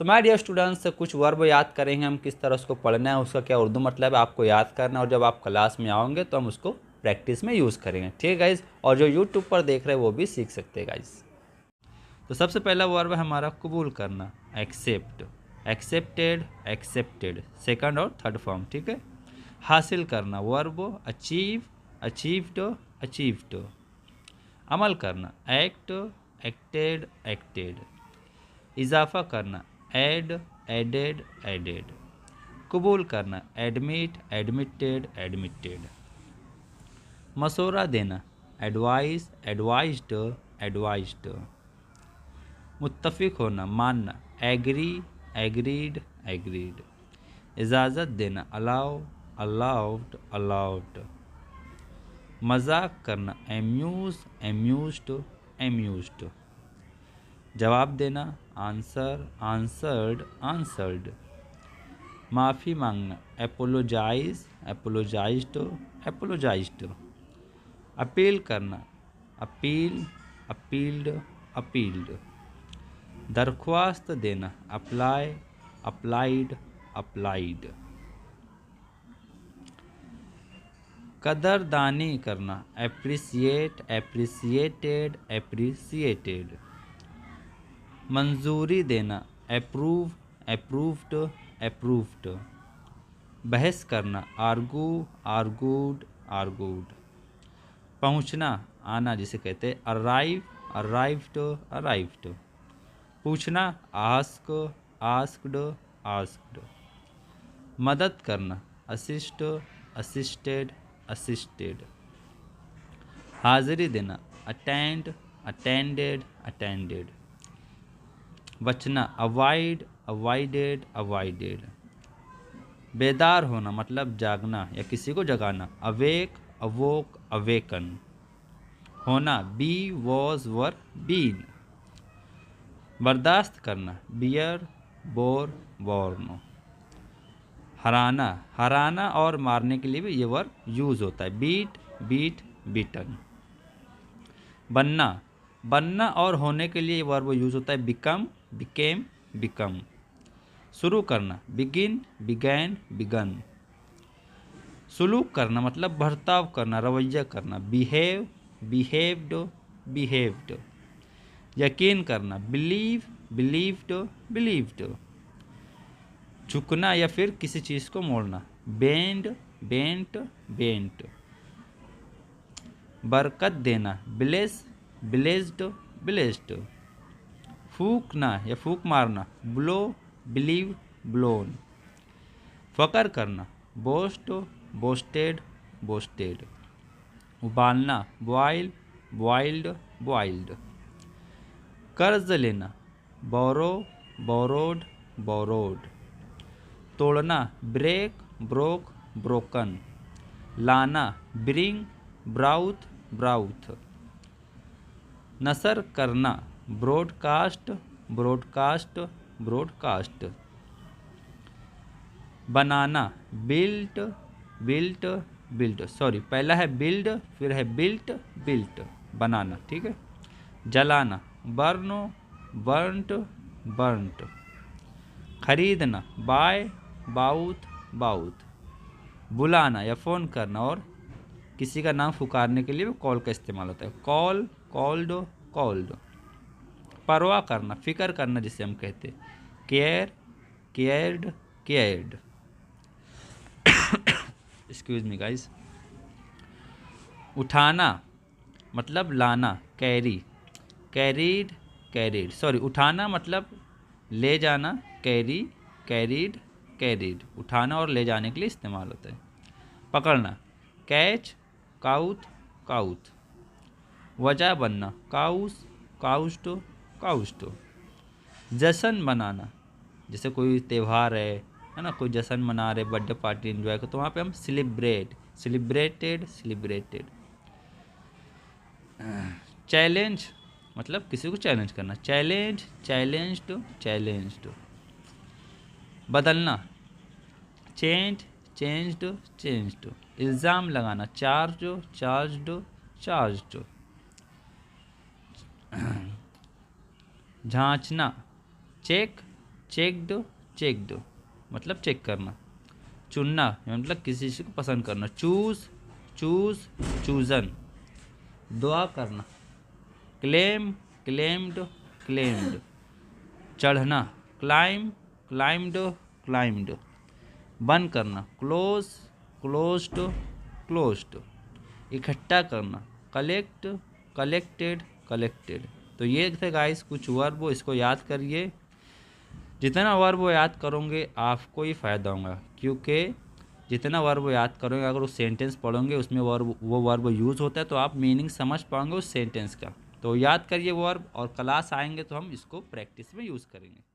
तो my dear students, कुछ verb याद करेंगे हम, किस तरह उसको पढ़ना है, उसका क्या उर्दू मतलब है आपको याद करना है, और जब आप क्लास में आओगे तो हम उसको प्रैक्टिस में यूज़ करेंगे। ठीक है गाइज, और जो यूट्यूब पर देख रहे हैं वो भी सीख सकते हैं गाइज। तो सबसे पहला वर्ब है हमारा कबूल करना, एक्सेप्ट, एक्सेप्टेड, एक्सेप्टेड, सेकंड और थर्ड फॉर्म। ठीक है। हासिल करना, वर्ब अचीव, अचीव्ड, अचीव्ड। अमल करना, एक्ट, एक्टेड, एक्टेड। इजाफा करना, ऐड, एडेड, एडेड। कबूल करना, एडमिट, एडमिटेड, एडमिटेड। मशवरा देना, एडवाइस, एडवाइज्ड, एडवाइज्ड। मुत्तफिक होना, मानना, एग्री, एग्रीड, एग्रीड। इजाज़त देना, अलाउ, अलाउड, अलाउड। मजाक करना, एम्यूज, एम्यूज्ड, एम्यूज्ड। जवाब देना, आंसर, आंसर्ड, आंसर्ड। माफ़ी मांगना, एपोलोजाइज, एपोलोजाइज्ड, एपोलोजाइज्ड। अपील करना, अपील, अपील्ड, अपील्ड। दरख्वास्त देना, अप्लाई, अप्लाइड, अप्लाइड। कदरदानी करना, एप्रिसिएट, एप्रिसिएटेड, एप्रिसिएटेड। मंजूरी देना, अप्रूव, अप्रूव्ड, अप्रूव्ड। बहस करना, आर्गू, आर्गूड, आर्गूड। पहुंचना, आना जिसे कहते हैं अराइव, अराइव्ड, अराइव्ड। पूछना, आस्क, आस्क्ड, आस्क्ड। मदद करना, असिस्ट, असिस्टेड, असिस्टेड। हाजिरी देना, अटेंड, अटेंडेड, अटेंडेड। बचना, अवॉइड, अवॉइडेड, अवॉइडेड। बेदार होना मतलब जागना या किसी को जगाना, अवेक, अवोक, अवेकन। होना, बी, वॉज, वर, बीन। बर्दाश्त करना, बियर, बोर, बोर्न। हराना, हराना और मारने के लिए भी ये वर्ब यूज़ होता है, बीट, बीट, बीटन। बनना, बनना और होने के लिए ये वर्ब यूज़ होता है, बिकम, बिकेम, बिकम। शुरू करना, बिगिन, बिगैन, बिगन। सुलूक करना मतलब बर्ताव करना, रवैया करना, बिहेव, बिहेव्ड, बिहेव्ड। यकीन करना, बिलीव, बिलीव्ड, बिलीव्ड। झुकना या फिर किसी चीज़ को मोड़ना, बेंड, बेंट, बेंट। बरकत देना, ब्लेस, ब्लेस्ड, ब्लेस्ड। फूकना या फूक मारना, ब्लो, बिलीव, ब्लोन। फ़क्र करना, बोस्ट, बोस्टेड, बोस्टेड। उबालना, बॉयल, बॉइल्ड, बॉइल्ड। कर्ज लेना, बोरो, बोरोड, बोरोड। तोड़ना, ब्रेक, ब्रोक, ब्रोकन। लाना, ब्रिंग, ब्राउथ, ब्राउथ। नशर करना, ब्रॉडकास्ट, ब्रॉडकास्ट, ब्रॉडकास्ट। बनाना, बिल्ट, बिल्ट, बिल्ट। सॉरी, पहला है बिल्ड, फिर है बिल्ट, बिल्ट। बनाना, ठीक है। जलाना, बर्नो, बर्नट, बर्नट। खरीदना, बाय, बाउथ, बाउथ। बुलाना या फ़ोन करना और किसी का नाम पुकारने के लिए भी कॉल का इस्तेमाल होता है, कॉल, कॉल्ड, कॉल्ड। परवाह करना, फिक्र करना जिसे हम कहते हैं, care, cared, cared. Excuse me guys. उठाना मतलब लाना, कैरी, कैरीड, कैरीड। सॉरी, उठाना मतलब ले जाना, कैरी, कैरीड, कैरीड। उठाना और ले जाने के लिए इस्तेमाल होता है। पकड़ना, कैच, काउथ, काउथ। वजह बनना, काउस, काउस्ट, काउस्ट। जश्न मनाना, जैसे कोई त्यौहार है ना, कोई जश्न मना रहे, बर्थडे पार्टी एंजॉय कर, तो वहाँ पे हम सेलिब्रेट, सेलिब्रेटेड, सेलिब्रेटेड। चैलेंज मतलब किसी को चैलेंज करना, चैलेंज, चैलेंज्ड, चैलेंज्ड। बदलना, चेंज, चेंज्ड, चेंज्ड। इल्ज़ाम लगाना, चार्ज, चार्ज्ड, चार्ज्ड। जांचना, चेक, चेक्ड, चेक्ड मतलब चेक करना। चुनना मतलब किसी चीज़ को पसंद करना। चूज़, चूज़, चूज़न दुआ करना। क्लेम, क्लेम्ड, क्लेम्ड चढ़ना। क्लाइम, क्लाइम्ड, क्लाइम्ड बंद करना। क्लोज, क्लोज्ड, क्लोज्ड इकट्ठा करना। Collect, collected, collected. तो ये थे गाइस कुछ वर्ब, इसको याद करिए। जितना वर्ब याद करोगे आपको ही फ़ायदा होगा, क्योंकि जितना वर्ब याद करोगे अगर उस सेंटेंस पढ़ोगे उसमें वो वर्ब यूज़ होता है तो आप मीनिंग समझ पाओगे उस सेंटेंस का। तो याद करिए वर्ब, और क्लास आएंगे तो हम इसको प्रैक्टिस में यूज़ करेंगे।